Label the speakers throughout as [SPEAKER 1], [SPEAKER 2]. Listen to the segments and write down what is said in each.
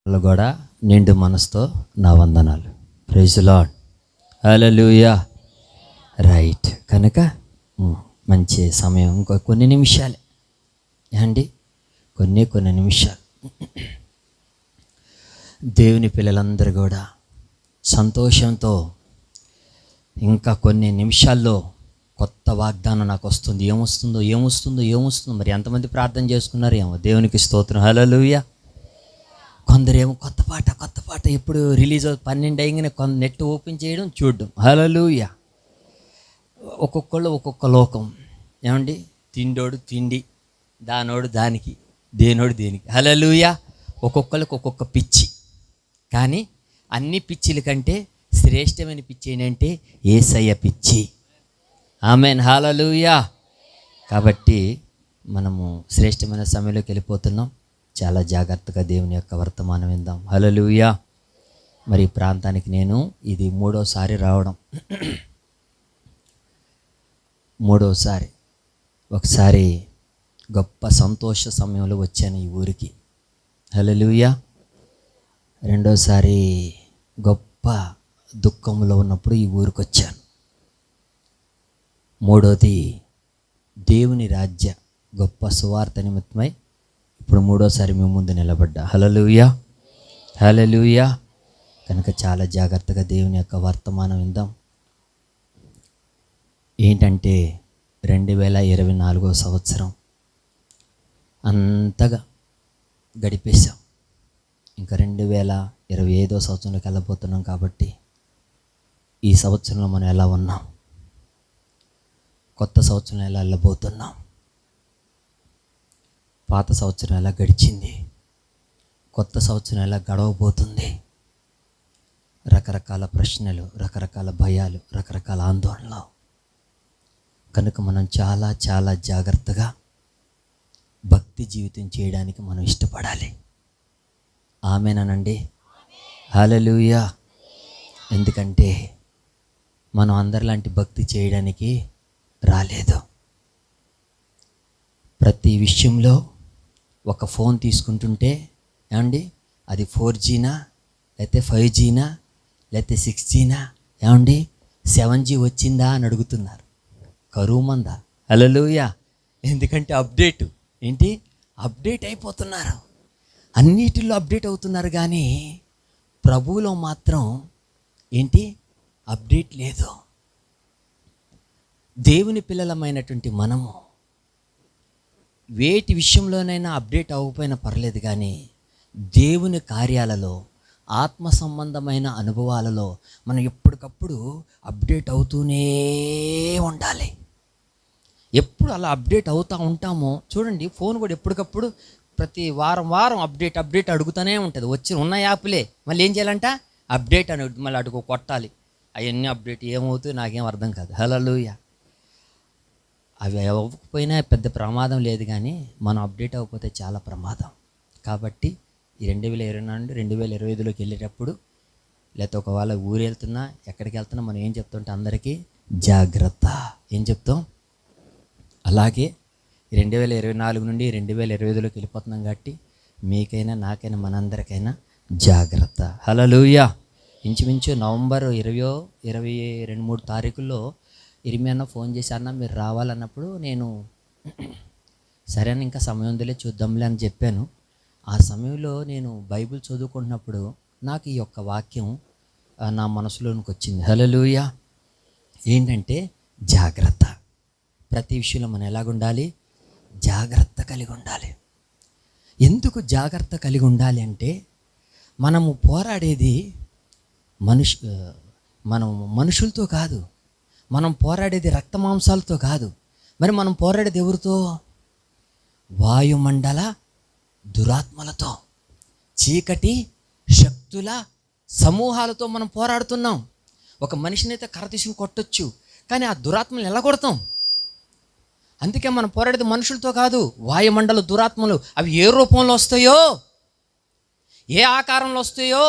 [SPEAKER 1] వాళ్ళు కూడా నిండు మనసుతో నా వందనాలు. Praise Lord. హల్లెలూయా. రైట్. కనుక మంచి సమయం, ఇంకో కొన్ని నిమిషాలే అండి, కొన్ని నిమిషాలు. దేవుని పిల్లలందరూ కూడా సంతోషంతో ఇంకా కొన్ని నిమిషాల్లో కొత్త వాగ్దానం నాకు వస్తుంది. ఏమొస్తుందో మరి ఎంతమంది ప్రార్థన చేసుకున్నారు ఏమో. దేవునికి స్తోత్రం. హల్లెలూయా. కొందరేమో కొత్త పాట ఎప్పుడు రిలీజ్ అవుతుంది 12 అయ్యగానే నెట్ ఓపెన్ చేయడం చూడడం. హల్లెలూయా. ఒక్కొక్కళ్ళు ఒక్కొక్క లోకం ఏమండి. తిండోడు తిండి, దానోడు దానికి, దేనోడు దేనికి. హల్లెలూయా. ఒక్కొక్కరికి ఒక్కొక్క పిచ్చి. కానీ అన్ని పిచ్చిల కంటే శ్రేష్టమైన పిచ్చి ఏంటంటే యేసయ్య పిచ్చి. ఆమేన్. హల్లెలూయా. కాబట్టి మనము శ్రేష్టమైన సమయంలోకి వెళ్ళిపోతున్నాం. చాలా జాగ్రత్తగా దేవుని యొక్క వర్తమానం విందాం. హల్లెలూయా. మరి ఈ ప్రాంతానికి నేను ఇది 3వసారి రావడం. 3వసారి. ఒకసారి గొప్ప సంతోష సమయంలో వచ్చాను ఈ ఊరికి. హల్లెలూయా. 2వసారి గొప్ప దుఃఖంలో ఉన్నప్పుడు ఈ ఊరికి వచ్చాను. 3వది దేవుని రాజ్య గొప్ప సువార్త నిమిత్తమై ఇప్పుడు 3వసారి మీ ముందు నిలబడ్డా. హల్లెలూయా. హల్లెలూయా. కనుక చాలా జాగ్రత్తగా దేవుని యొక్క వర్తమానం విందాం. ఏంటంటే 2024 సంవత్సరం అంతగా గడిపేశాం. ఇంకా 2025 సంవత్సరంలోకి వెళ్ళబోతున్నాం. కాబట్టి ఈ సంవత్సరంలో మనం ఎలా ఉన్నాం, కొత్త సంవత్సరం ఎలా వెళ్ళబోతున్నాం, పాత సంవత్సరం ఎలా గడిచింది, కొత్త సంవత్సరం ఎలా గడవబోతుంది, రకరకాల ప్రశ్నలు, రకరకాల భయాలు, రకరకాల ఆందోళనలు. కనుక మనం చాలా చాలా జాగ్రత్తగా భక్తి జీవితం చేయడానికి మనం ఇష్టపడాలి. ఆమేనండి. హల్లెలూయా. ఎందుకంటే మనం అందరిలాంటి భక్తి చేయడానికి రాలేదు. ప్రతి విషయంలో ఒక ఫోన్ తీసుకుంటుంటే ఏమండి, అది 4Gనా లేకపోతే 5Gనా లేకపోతే 6Gనా, ఏమండి 7G వచ్చిందా అని అడుగుతున్నారు. కరువు మందా. హల్లెలూయా. ఎందుకంటే అప్డేట్ అయిపోతున్నారు. అన్నిటిలో అప్డేట్ అవుతున్నారు. కానీ ప్రభువులో మాత్రం అప్డేట్ లేదు. దేవుని పిల్లలమైనటువంటి మనము వేటి విషయంలోనైనా అప్డేట్ అవ్వకపోయినా పర్లేదు, కానీ దేవుని కార్యాలలో, ఆత్మ సంబంధమైన అనుభవాలలో మనం ఎప్పటికప్పుడు అప్డేట్ అవుతూనే ఉండాలి. ఎప్పుడు అలా అప్డేట్ అవుతూ ఉంటామో చూడండి. ఫోన్ కూడా ఎప్పటికప్పుడు ప్రతి వారం అప్డేట్ అడుగుతూనే ఉంటుంది. ఉన్న యాప్లే మళ్ళీ ఏం చేయాలంట, అప్డేట్ అని మళ్ళీ అడుగు కొట్టాలి. అవన్నీ అప్డేట్ ఏమవుతాయో నాకేం అర్థం కాదు. హల్లెలూయా. అవి అవ్వకపోయినా పెద్ద ప్రమాదం లేదు, కానీ మనం అప్డేట్ అవ్వకపోతే చాలా ప్రమాదం. కాబట్టి ఈ 2024 2025లోకి వెళ్ళేటప్పుడు, లేకపోతే ఒకవేళ ఊరు వెళ్తున్నా ఎక్కడికి వెళ్తున్నా మనం ఏం చెప్తుంటే అందరికీ జాగ్రత్త. ఏం చెప్తాం? అలాగే 2024 నుండి 2025లోకి వెళ్ళిపోతున్నాం. కాబట్టి మీకైనా నాకైనా మనందరికైనా జాగ్రత్త. హల్లెలూయా. ఇంచుమించు నవంబర్ 22-23 తారీఖుల్లో ఇరిమియా ఫోన్ చేసి, అన్న మీరు రావాలన్నప్పుడు నేను సరే అని ఇంకా సమయం ఉందిలే చూద్దాంలే అని చెప్పాను. ఆ సమయంలో నేను బైబిల్ చదువుకుంటున్నప్పుడు నాకు ఈ యొక్క వాక్యం నా మనసులోనికి వచ్చింది. హల్లెలూయా. ఏంటంటే జాగ్రత్త. ప్రతి విషయంలో మనం ఎలాగుండాలి? జాగ్రత్త కలిగి ఉండాలి. ఎందుకు జాగ్రత్త కలిగి ఉండాలి అంటే, మనము పోరాడేది మనం మనుషులతో కాదు, మనం పోరాడేది రక్త మాంసాలతో కాదు. మరి మనం పోరాడేది ఎవరితో? వాయుమండల దురాత్మలతో, చీకటి శక్తుల సమూహాలతో మనం పోరాడుతున్నాం. ఒక మనిషిని అయితే కర్ర తీసుకుని కొట్టొచ్చు, కానీ ఆ దురాత్మలు ఎలా కొడతాం? అందుకే మనం పోరాడేది మనుషులతో కాదు, వాయుమండల దురాత్మలు. అవి ఏ రూపంలో వస్తాయో, ఏ ఆకారంలో వస్తాయో,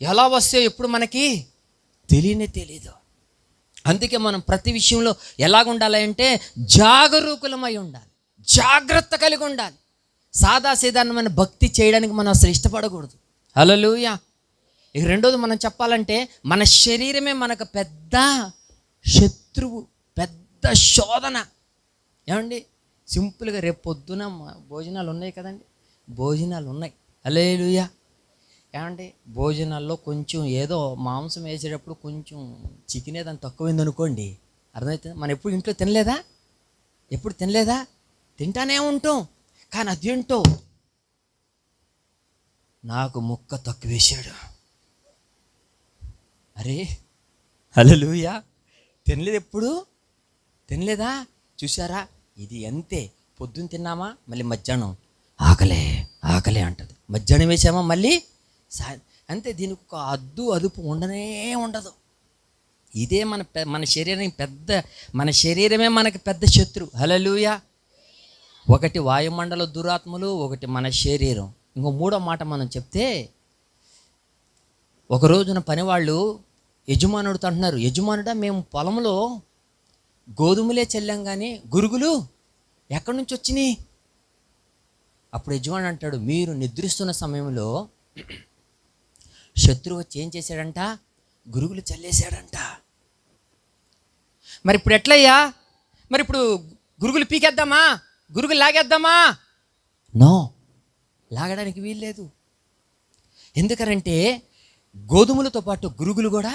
[SPEAKER 1] ఎలా వస్తాయో ఎప్పుడు మనకి తెలియదు. అందుకే మనం ప్రతి విషయంలో ఎలాగుండాలి అంటే జాగరూకులమై ఉండాలి, జాగ్రత్త కలిగి ఉండాలి. సాదాసీదారణమైన భక్తి చేయడానికి మనం అసలు ఇష్టపడకూడదు. హల్లెలూయా. ఇక రెండోది మనం చెప్పాలంటే మన శరీరమే మనకు పెద్ద శత్రువు, పెద్ద శోధన. ఏమండి, సింపుల్గా రేపు పొద్దున భోజనాలు ఉన్నాయి కదండి, భోజనాలు ఉన్నాయి. హల్లెలూయా. ఏమండి, భోజనాల్లో కొంచెం ఏదో మాంసం వేసేటప్పుడు కొంచెం చికెన్ ఏదైనా తక్కువైంది అనుకోండి, అర్థమవుతుంది. మనం ఎప్పుడు ఇంట్లో తినలేదా? ఎప్పుడు తినలేదా? తింటానే ఉంటాం. కానీ అదేంటో నాకు ముక్క తక్కువ వేసాడు. అరే హల్లెలూయా. తినలేదు, ఎప్పుడు తినలేదా? చూసారా, ఇది అంతే. పొద్దున్న తిన్నామా మళ్ళీ మధ్యాహ్నం ఆకలే ఆకలే అంటది, మధ్యాహ్నం వేసామా మళ్ళీ అంతే. దీనికి ఒక అదుపు ఉండనే ఉండదు. ఇదే మన శరీరం పెద్ద, మన శరీరమే మనకి పెద్ద శత్రువు. హల్లెలూయా. ఒకటి వాయుమండల దురాత్మలు, ఒకటి మన శరీరం. ఇంకో మూడో మాట మనం చెప్తే, ఒక రోజున పనివాళ్ళు యజమానుడితో అంటున్నారు, యజమానుడా మేము పొలంలో గోధుమలే చల్లాం కానీ గురుగులు ఎక్కడి నుంచి వచ్చినాయి? అప్పుడు యజమానుడు అంటాడు, మీరు నిద్రిస్తున్న సమయంలో శత్రువు వచ్చి ఏం చేశాడంట? గురుగులు చల్లేశాడంట. మరి ఇప్పుడు ఎట్లయ్యా? మరి ఇప్పుడు గురుగులు పీకేద్దామా, గురుగులు లాగేద్దామా? నో, లాగడానికి వీల్లేదు. ఎందుకనంటే గోధుమలతో పాటు గురుగులు కూడా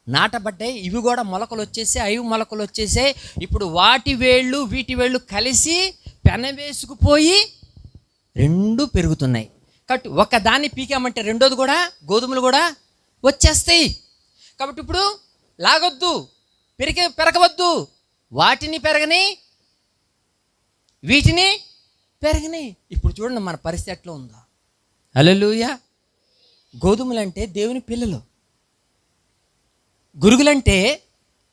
[SPEAKER 1] నాటబడ్డాయి, ఇవి కూడా మొలకలు వచ్చేసాయి, అవి మొలకలు వచ్చేసాయి. ఇప్పుడు వాటి వేళ్ళు వీటి వేళ్ళు కలిసి పెనవేసుకుపోయి రెండు పెరుగుతున్నాయి. కాబట్టి ఒక దాన్ని పీకామంటే రెండోది కూడా, గోధుమలు కూడా వచ్చేస్తాయి. కాబట్టి ఇప్పుడు లాగొద్దు, పెరగవద్దు, వాటిని పెరగని వీటిని పెరగని. ఇప్పుడు చూడండి మన పరిస్థితి ఎట్లా ఉందో. హల్లెలూయా. గోధుమలంటే దేవుని పిల్లలు, గురుగులంటే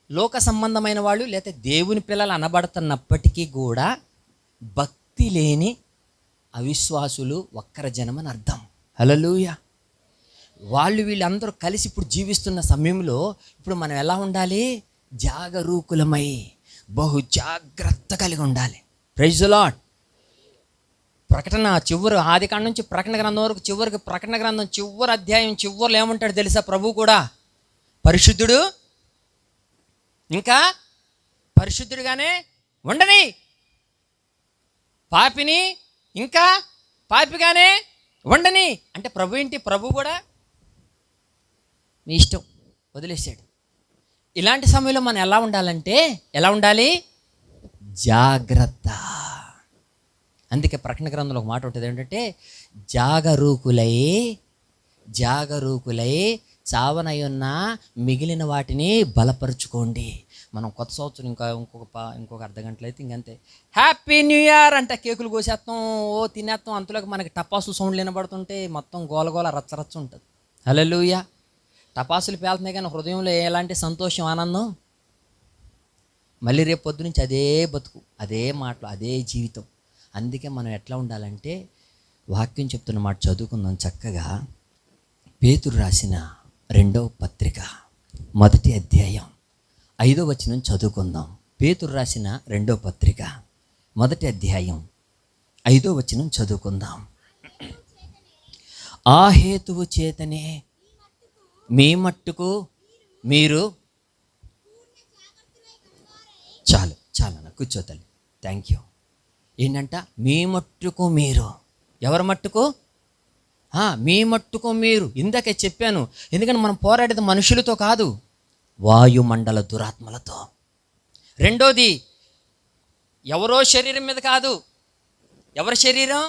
[SPEAKER 1] లోక సంబంధమైన వాళ్ళు, లేకపోతే దేవుని పిల్లలు అనబడుతున్నప్పటికీ కూడా భక్తి లేని అవిశ్వాసులు, వక్ర జనమని అర్థం. హల్లెలూయా. వీళ్ళందరూ కలిసి ఇప్పుడు జీవిస్తున్న సమయంలో ఇప్పుడు మనం ఎలా ఉండాలి? జాగరూకులమై బహు జాగ్రత్త కలిగి ఉండాలి. Praise the Lord. ప్రకటన చివరి, ఆదికాండం నుంచి ప్రకటన గ్రంథం వరకు చివరికి, ప్రకటన గ్రంథం చివరి అధ్యాయం చివరిలో ఏమంటాడు తెలుసా? ప్రభు కూడా పరిశుద్ధుడు, ఇంకా పరిశుద్ధుడిగానే ఉండని, పాపిని ఇంకా పాపిగానే ఉండని. అంటే ప్రభు ఏంటి? ప్రభు కూడా మీ ఇష్టం వదిలేసాడు. ఇలాంటి సమయంలో మనం ఎలా ఉండాలంటే, ఎలా ఉండాలి? జాగ్రత్త. అందుకే ప్రకటన గ్రంథంలో ఒక మాట ఉంటుంది ఏంటంటే, జాగరూకులై చావనయున్న మిగిలిన వాటిని బలపరుచుకోండి. మనం కొత్త సంవత్సరం ఇంకొక అర్ధగంటలు అయితే ఇంకంతే, హ్యాపీ న్యూ ఇయర్ అంటే కేకులు కోసేస్తాం, తినేస్తాం. అంతలోకి మనకి టపాసు సౌండ్లు వినబడుతుంటే మొత్తం గోలగోల రచ్చరచ్చ ఉంటుంది. హల్లెలూయా. టపాసులు పేలుతున్నాయి కానీ హృదయంలో ఎలాంటి సంతోషం, ఆనందం. మళ్ళీ రేపు పొద్దు నుంచి అదే బతుకు, అదే మాటలు, అదే జీవితం. అందుకే మనం ఎట్లా ఉండాలంటే, వాక్యం చెప్తున్న మాట చదువుకుందాం చక్కగా. పేతురు రాసిన 2వ పత్రిక 1వ అధ్యాయం 5వ వచనం చదువుకుందాం. పేతురు రాసిన 2వ పత్రిక 1వ అధ్యాయం 5వ వచనం చదువుకుందాం. ఆ హేతువు చేతనే మీ మట్టుకు మీరు, చాలు అన్న, కూర్చోతల్లి, థ్యాంక్ యూ. ఏంటంట? మీ మట్టుకు మీరు. ఎవరి మట్టుకు? మీ మట్టుకు మీరు. ఇందాకే చెప్పాను, ఎందుకంటే మనం పోరాడేది మనుషులతో కాదు, వాయుమండల దురాత్మలతో. రెండోది, ఎవరో శరీరం మీద కాదు. ఎవరి శరీరం?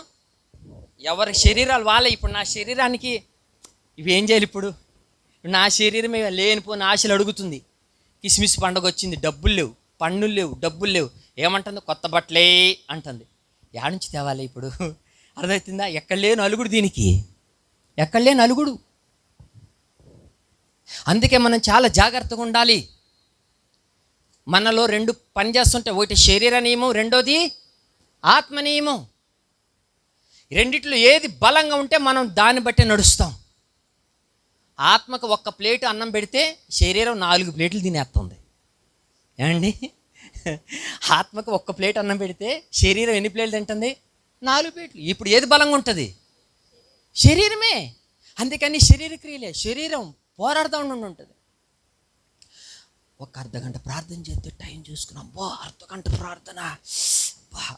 [SPEAKER 1] ఎవరి శరీరాలు వాళ్ళే. ఇప్పుడు నా శరీరానికి ఇవి ఏం చేయాలి? ఇప్పుడు నా శరీరమే లేనిపోయిన ఆశలు అడుగుతుంది. కిస్మిస్ పండుగ వచ్చింది, డబ్బులు లేవు, పన్నులు లేవు, డబ్బులు లేవు. ఏమంటుంది? కొత్త బట్టలే అంటుంది. యాడ్ నుంచి తేవాలి ఇప్పుడు? అర్థమవుతుందా? ఎక్కడ లేని అలుగుడు దీనికి, ఎక్కడ లేని అలుగుడు. అందుకే మనం చాలా జాగ్రత్తగా ఉండాలి. మనలో రెండు పని చేస్తుంటే, ఒకటి శరీర నియమం, రెండోది ఆత్మ నియమం. రెండిట్లో ఏది బలంగా ఉంటే మనం దాన్ని బట్టి నడుస్తాం. ఆత్మకు 1 ప్లేటు అన్నం పెడితే శరీరం 4 ప్లేట్లు తినేస్తుంది. ఏమండి? ఆత్మకు 1 ప్లేట్ అన్నం పెడితే శరీరం ఎన్ని ప్లేట్లు తింటుంది? 4 ప్లేట్లు. ఇప్పుడు ఏది బలంగా ఉంటుంది? శరీరమే. అందుకని శరీర క్రియలే, శరీరం పోరాడుతూ ఉంటుంది. ఒక అర్ధగంట ప్రార్థన చేస్తే టైం చూసుకున్నాం, అర్ధగంట ప్రార్థన,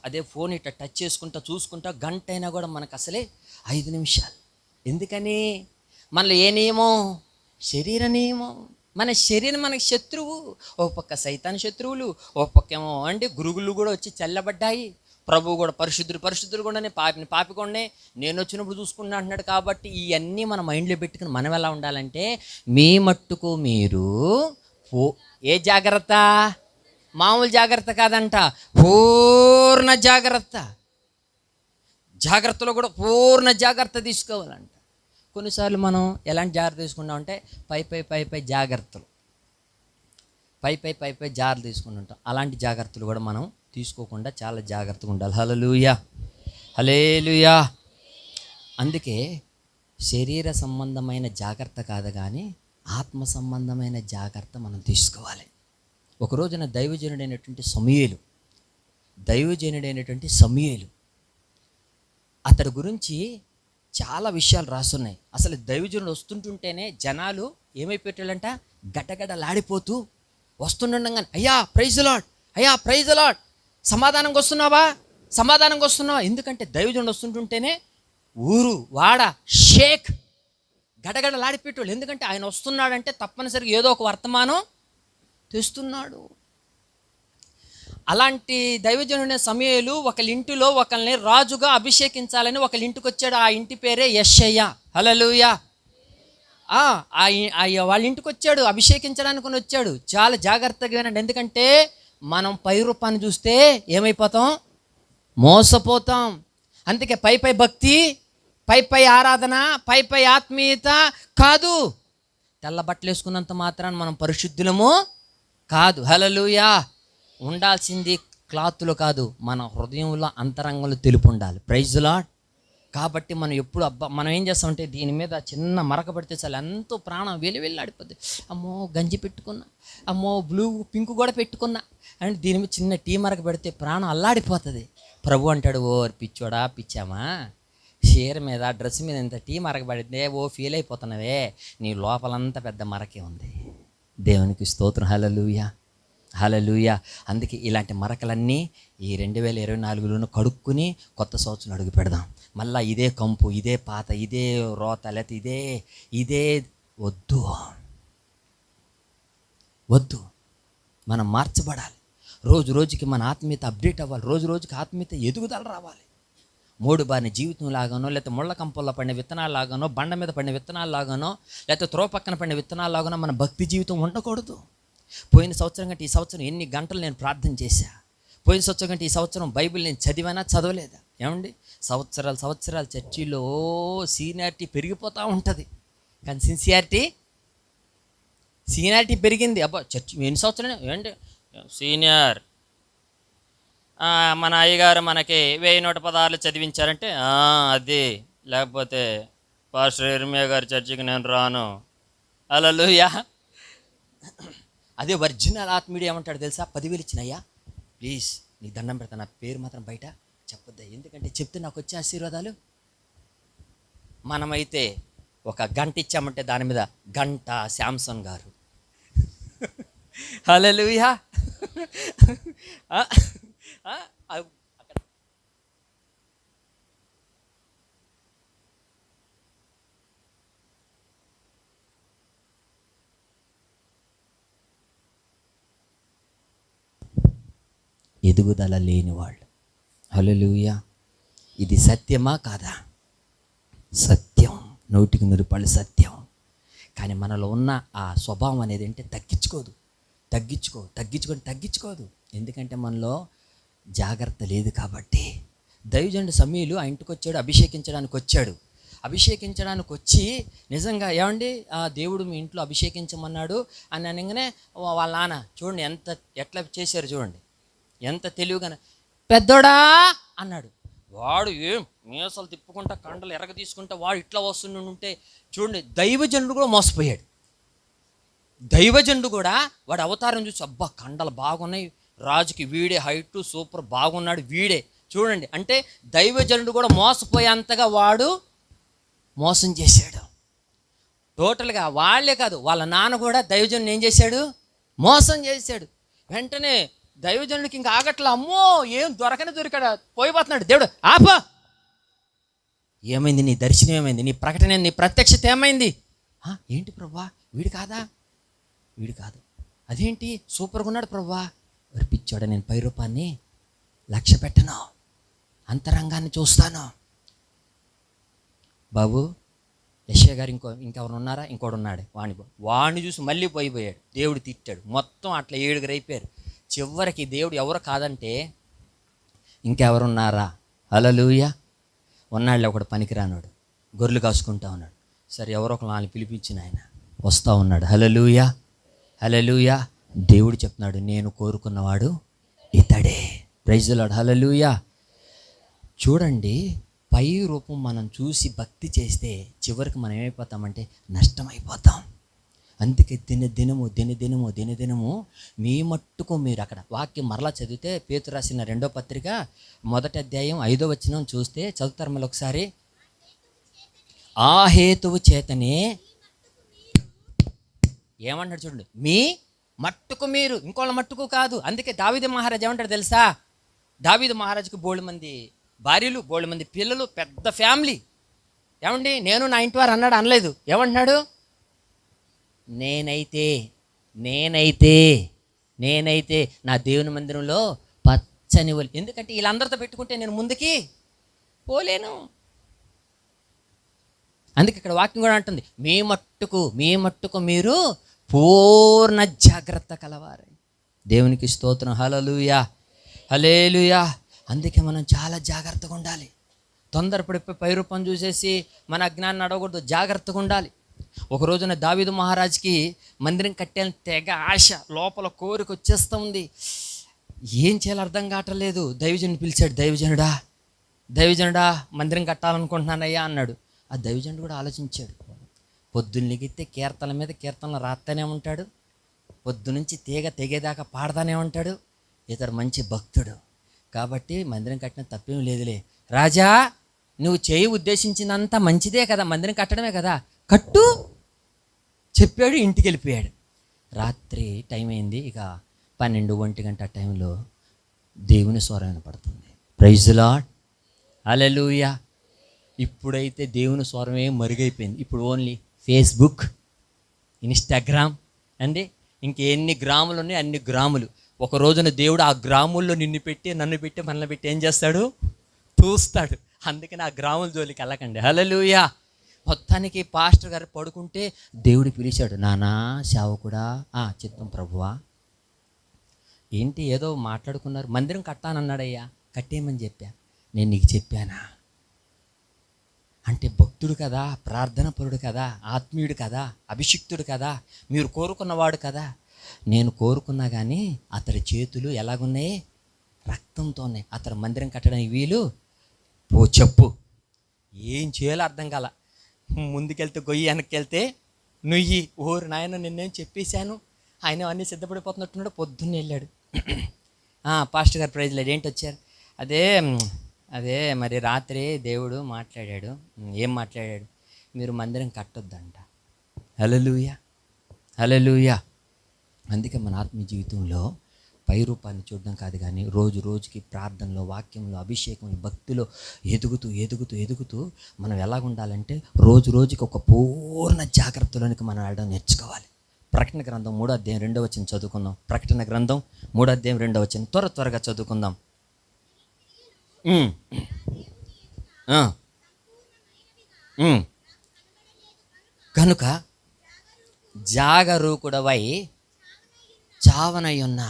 [SPEAKER 1] అదే ఫోన్ ఇట్లా టచ్ చేసుకుంటా చూసుకుంటా గంట అయినా కూడా మనకు అసలే 5 నిమిషాలు. ఎందుకని? మనలో ఏ నియమం? శరీర నియమం. మన శరీరం మనకి శత్రువు. ఓ పక్క సైతాన్ శత్రువులు, ఓ పక్క ఏమో గురుగులు కూడా వచ్చి చల్లబడ్డాయి. ప్రభువు కూడా పరిశుద్ధులు కూడా పాపి కొండే నేను వచ్చినప్పుడు చూసుకున్నా అంటున్నాడు. కాబట్టి ఇవన్నీ మన మైండ్లో పెట్టుకుని మనం ఎలా ఉండాలంటే, మీ మట్టుకు మీరు ఏ జాగ్రత్త? మామూలు జాగ్రత్త కాదంట, పూర్ణ జాగ్రత్త. జాగ్రత్తలో కూడా పూర్ణ జాగ్రత్త తీసుకోవాలంట. కొన్నిసార్లు మనం ఎలాంటి జాగ్రత్త తీసుకుంటామంటే పై జాగ్రత్తలు, పై జాగ్రత్తలు తీసుకుంటుంటాం. అలాంటి జాగ్రత్తలు కూడా మనం తీసుకోకుండా చాలా జాగ్రత్తగా ఉండాలి. హల్లెలూయా, హల్లెలూయా. అందుకే శరీర సంబంధమైన జాగ్రత్త కాదు కానీ ఆత్మ సంబంధమైన జాగ్రత్త మనం తీసుకోవాలి. ఒక రోజున దైవజనుడైనటువంటి సమూయేలు అతడి గురించి చాలా విషయాలు రాస్తున్నాయి. అసలు దైవజనుడు వస్తుంటుంటేనే జనాలు ఏమైపోయేటంట, గడగడలాడిపోతూ వస్తుండగానే అయ్యా ప్రైజ్ లార్డ్, అయ్యా ప్రైజ్ లార్డ్, సమాధానంగా వస్తున్నావా? ఎందుకంటే దైవజనుడు వస్తుంటుంటేనే ఊరు వాడ షేక్ గడగడలాడిపోయేటోళ్ళు. ఎందుకంటే ఆయన వస్తున్నాడంటే తప్పనిసరిగా ఏదో ఒక వర్తమానం తెస్తున్నాడు. అలాంటి దైవజనుడైన సమూయేలు ఒకళ్ళింటిలో ఒకళ్ళని రాజుగా అభిషేకించాలని ఒకళ్ళింటికి వచ్చాడు. ఆ ఇంటి పేరే యెషయా. హల్లెలూయా. వాళ్ళ ఇంటికి వచ్చాడు, అభిషేకించడానికి వచ్చాడు. చాలా జాగ్రత్తగా వినండి. ఎందుకంటే మనం పై రూపాన్ని చూస్తే ఏమైపోతాం? మోసపోతాం. అందుకే పై భక్తి, పై ఆరాధన, పై ఆత్మీయత కాదు. తెల్ల బట్టలు వేసుకున్నంత మాత్రాన మనం పరిశుద్ధులము కాదు. హల్లెలూయా. ఉండాల్సింది క్లాతులు కాదు, మన హృదయంలో అంతరంగంలో తెలుపు ఉండాలి. Praise Lord. కాబట్టి మనం ఎప్పుడు మనం ఏం చేస్తామంటే దీని మీద చిన్న మరక పడితే చాలు ఎంతో ప్రాణం వెళ్ళాడిపోద్ది. అమ్మో గంజి పెట్టుకున్నా, అమ్మో పింక్ కూడా పెట్టుకున్నా అంటే దీని మీద చిన్న టీ మరక పెడితే ప్రాణం అల్లాడిపోతుంది. ప్రభు అంటాడు, ఓ పిచ్చోడా పిచ్చామా, చీర మీద డ్రెస్ మీద ఇంత టీ మరక పడితే ఫీల్ అయిపోతున్నావే, నీ లోపలంతా పెద్ద మరకే ఉంది. దేవునికి స్తోత్రం. హల్లెలూయా, హల్లెలూయా. అందుకే ఇలాంటి మరకలన్నీ ఈ 2024లోనూ కడుక్కుని కొత్త సంవత్సరం అడుగు పెడదాం. మళ్ళీ ఇదే కంపు, ఇదే పాత, ఇదే రోత, లేకపోతే ఇదే వద్దు. మనం మార్చబడాలి. రోజుకి మన ఆత్మీయత అప్డేట్ అవ్వాలి. రోజుకి ఆత్మీయత ఎదుగుదల రావాలి. మోడు బారిన జీవితం లాగానో, లేకపోతే ముళ్ళ కంపల్లో పడిన విత్తనాలు లాగానో, బండ మీద పడిన విత్తనాలు లాగానో, లేకపోతే త్రో పక్కన పడిన విత్తనాలు లాగానో మన భక్తి జీవితం ఉండకూడదు. పోయిన సంవత్సరం కంటే ఈ సంవత్సరం ఎన్ని గంటలు నేను ప్రార్థన చేశా, పోయిన సంవత్సరం కంటే ఈ సంవత్సరం బైబిల్ నేను చదవలేదా? ఏమండి, సంవత్సరాలు చర్చిలో సీనియారిటీ పెరిగిపోతూ ఉంటుంది, కానీ సీనియారిటీ పెరిగింది. అబ్బా చర్చి ఎన్ని సంవత్సరాలు ఏంటి సీనియర్, మన అయ్యగారు మనకి 1116 చదివించారంటే అది, లేకపోతే పాస్టర్ ఇర్మియా గారి చర్చికి నేను రాను. హల్లెలూయా. అదే ఒరిజినల్ ఆత్మీయుడు ఏమంటాడు తెలుసా? 10,000 ఇచ్చినయ్యా, ప్లీజ్ నీకు దండం పెడతా, నా పేరు మాత్రం బయట చెప్పొద్దా, ఎందుకంటే చెప్తే నాకు వచ్చే ఆశీర్వాదాలు. మనమైతే ఒక గంట ఇచ్చామంటే దాని మీద గంట శాంసన్ గారు. హల్లెలూయా. ఎదుగుదల లేని వాళ్ళు. హల్లెలూయా. ఇది సత్యమా కాదా? సత్యం, 100% సత్యం. కానీ మనలో ఉన్న ఆ స్వభావం అనేది అంటే తగ్గించుకోదు. ఎందుకంటే మనలో జాగ్రత్త లేదు కాబట్టి. దైవజనుడు సమూయేలు ఆ ఇంటికి వచ్చాడు, అభిషేకించడానికి వచ్చి నిజంగా ఏమండి దేవుడు మీ ఇంట్లో అభిషేకించమన్నాడు అని అనగానే వాళ్ళ నాన్న చూడండి ఎట్లా చేశారు, చూడండి ఎంత తెలివిగానే, పెద్దోడా అన్నాడు. వాడు ఏం మీసలు తిప్పుకుంటా కండలు ఎరగ తీసుకుంటా వాడు ఇట్లా వస్తుంటే చూడండి, దైవజనుడు కూడా మోసపోయాడు. దైవజనుడు కూడా వాడు అవతారం చూసి అబ్బా కండలు బాగున్నాయి, రాజుకి వీడే హైట్ సూపర్ బాగున్నాడు వీడే చూడండి అంటే దైవజనుడు కూడా మోసపోయేంతగా వాడు మోసం చేశాడు. టోటల్గా వాళ్ళే కాదు, వాళ్ళ నాన్న కూడా దైవజనుని ఏం చేశాడు? మోసం చేశాడు. వెంటనే దైవజనుడికి ఇంకా ఆగట్లా, అమ్మో ఏం దొరికాడా, పోయిపోతున్నాడు. దేవుడు ఆపా, ఏమైంది? నీ దర్శనం ఏమైంది? నీ ప్రకటన, నీ ప్రత్యక్షత ఏమైంది? ఏంటి ప్రభువా, వీడు కాదా? వీడు కాదు. అదేంటి సూపర్గా ఉన్నాడు ప్రభువా. పిచ్చోడ, నేను పై రూపాన్ని లక్ష్య పెట్టను, అంతరంగాన్ని చూస్తాను. బాబు యెషయా గారు ఇంకెవరు ఉన్నారా? ఇంకోడు ఉన్నాడు. వాడిని చూసి మళ్ళీ పోయిపోయాడు. దేవుడు తిట్టాడు. మొత్తం అట్లా 7 అయిపోయారు. చివరికి దేవుడు ఎవరు కాదంటే ఇంకెవరున్నారా? హల్లెలూయా. ఉన్నాళ్ళే ఒకడు పనికిరానాడు, గొర్రెలు కాసుకుంటా ఉన్నాడు. సరే ఎవరో ఒక నాలుగు పిలిపించిన ఆయన వస్తూ ఉన్నాడు. హల్లెలూయా, హల్లెలూయా. దేవుడు చెప్తున్నాడు, నేను కోరుకున్నవాడు ఇతడే. Praise the Lord. హల్లెలూయా. చూడండి, పై రూపం మనం చూసి భక్తి చేస్తే చివరికి మనం ఏమైపోతామంటే నష్టమైపోతాం. అందుకే దినదినము మీ మట్టుకు మీరు, అక్కడ వాక్యం మరలా చదివితే పేతురు రాసిన 2వ పత్రిక 1వ అధ్యాయం 5వ వచనం చూస్తే, చదువుతారు మళ్ళీ ఒకసారి. ఆ హేతువు చేతనే ఏమంటాడు చూడండి, మీ మట్టుకు మీరు, ఇంకోళ్ళ మట్టుకు కాదు. అందుకే దావీదు మహారాజు ఏమంటాడు తెలుసా? దావీదు మహారాజుకు బోళ్ళు మంది భార్యలు, బోళ్ళు మంది పిల్లలు, పెద్ద ఫ్యామిలీ. ఏమండి, నేను నా ఇంటి వారు అన్నాడు? అనలేదు. ఏమంటున్నాడు? నేనైతే నా దేవుని మందిరంలో పచ్చని ఒలి. ఎందుకంటే వీళ్ళందరితో పెట్టుకుంటే నేను ముందుకి పోలేను. అందుకే ఇక్కడ వాక్యం కూడా అంటుంది, మీ మట్టుకు మీరు పూర్ణ జాగ్రత్త కలవారై. దేవునికి స్తోత్రం. హల్లెలూయా, హల్లెలూయా. అందుకే మనం చాలా జాగ్రత్తగా ఉండాలి. తొందరపడి పై రూపం చూసేసి మన అజ్ఞానాన్ని అడగకూడదు. జాగ్రత్తగా ఉండాలి. ఒక రోజున దావీదు మహారాజుకి మందిరం కట్టాలని తెగ ఆశ, లోపల కోరిక వచ్చేస్తూ ఉంది. ఏం చేయాలో అర్థం కావట్లేదు. దైవజనుడు పిలిచాడు. దైవజనుడా మందిరం కట్టాలనుకుంటున్నానయ్యా అన్నాడు. ఆ దైవజనుడు కూడా ఆలోచించాడు. పొద్దున్నెగితే కీర్తనల మీద కీర్తనలు రాస్తానే ఉంటాడు, పొద్దునుంచి తెగేదాకా పాడతానే ఉంటాడు. ఇతడు మంచి భక్తుడు కాబట్టి మందిరం కట్టిన తప్పేం లేదులే. రాజా, నువ్వు చేయి ఉద్దేశించినంత మంచిదే కదా, మందిరం కట్టడమే కదా, కట్టు చెప్పాడు. ఇంటికి వెళ్ళిపోయాడు. రాత్రి టైం అయింది. ఇక 12-1 గంట టైంలో దేవుని స్వరం వినపడుతుంది. ప్రైజ్ ది లార్డ్, హల్లెలూయా. ఇప్పుడైతే దేవుని స్వరమే మరుగైపోయింది. ఇప్పుడు ఓన్లీ ఫేస్బుక్, ఇన్స్టాగ్రామ్ అండి, ఇంకెన్ని గ్రాములు ఉన్నాయి అన్ని గ్రాములు. ఒక రోజున దేవుడు ఆ గ్రాముల్లో నన్ను పెట్టి మనల్ని పెట్టి ఏం చేస్తాడు? చూస్తాడు. అందుకని ఆ గ్రాముల జోలికి వెళ్ళకండి. హల్లెలూయా. మొత్తానికి పాస్టర్ గారు పడుకుంటే దేవుడు పిలిచాడు, నానా సేవకుడా. చిత్తం ప్రభువా. ఏంటి ఏదో మాట్లాడుకున్నారు, మందిరం కట్టానన్నాడయ్యా, కట్టేయమని చెప్పా. నేను నీకు చెప్పానా? అంటే భక్తుడు కదా, ప్రార్థన పరుడు కదా, ఆత్మీయుడు కదా, అభిషిక్తుడు కదా, మీరు కోరుకున్నవాడు కదా. నేను కోరుకున్నా కానీ అతడి చేతులు ఎలాగున్నాయి? రక్తంతో ఉన్నాయి. అతడు మందిరం కట్టడానికి వీలు చెప్పు. ఏం చేయాలో అర్థం కాల. ముందుకెళ్తే గొయ్యి, వెనక్కి వెళ్తే నుయ్యి. ఓరు నాయన, నిన్నేం చెప్పేశాను. ఆయన అన్నీ సిద్ధపడిపోతున్నట్టున్నాడు. పొద్దున్నే వెళ్ళాడు. పాస్టర్ గారు ప్రైజ్ లేదు, ఏంటి వచ్చారు? అదే మరి రాత్రి దేవుడు మాట్లాడాడు. ఏం మాట్లాడాడు? మీరు మందిరం కట్టొద్దంట. హల్లెలూయా, హల్లెలూయా. అందుకే మన ఆత్మీయ జీవితంలో పై రూపాన్ని చూడడం కాదు కానీ రోజుకి ప్రార్థనలో, వాక్యంలో, అభిషేకంలో, భక్తిలో ఎదుగుతూ మనం ఎలాగుండాలంటే రోజుకి ఒక పూర్ణ జాగ్రత్తలోనికి మనం వెళ్ళడం నేర్చుకోవాలి. ప్రకటన గ్రంథం 3వ అధ్యాయం 2వ వచనం చదువుకుందాం. ప్రకటన గ్రంథం 3వ అధ్యాయం 2వ వచనం త్వరగా చదువుకుందాం. కనుక జాగరూకుడవై చావనయ్యున్నా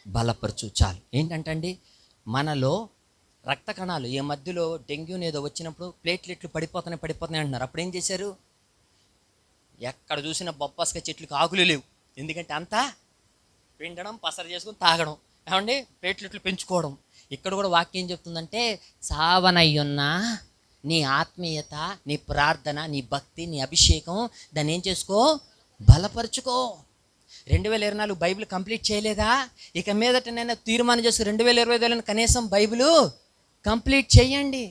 [SPEAKER 1] బలపరచు. చాలు. ఏంటంటే మనలో రక్త కణాలు, ఈ మధ్యలో డెంగ్యూని ఏదో వచ్చినప్పుడు ప్లేట్లెట్లు పడిపోతున్నాయి అంటున్నారు. అప్పుడు ఏం చేశారు? ఎక్కడ చూసినా బొప్పాస్కాయ చెట్లకు ఆకులు లేవు. ఎందుకంటే అంతా పిండడం, పసరు చేసుకుని తాగడం, ఏమండి ప్లేట్లెట్లు పెంచుకోవడం. ఇక్కడ కూడా వాక్యం ఏం చెప్తుందంటే, సావనయ్యున్నా నీ ఆత్మీయత, నీ ప్రార్థన, నీ భక్తి, నీ అభిషేకం, దాన్ని ఏం చేసుకో? బలపరుచుకో. 2024 బైబిల్ కంప్లీట్ చేయలేదా? ఇక మీదట నేను తీర్మానం చేసి 2025 కనీసం బైబిల్ కంప్లీట్ చేయండి.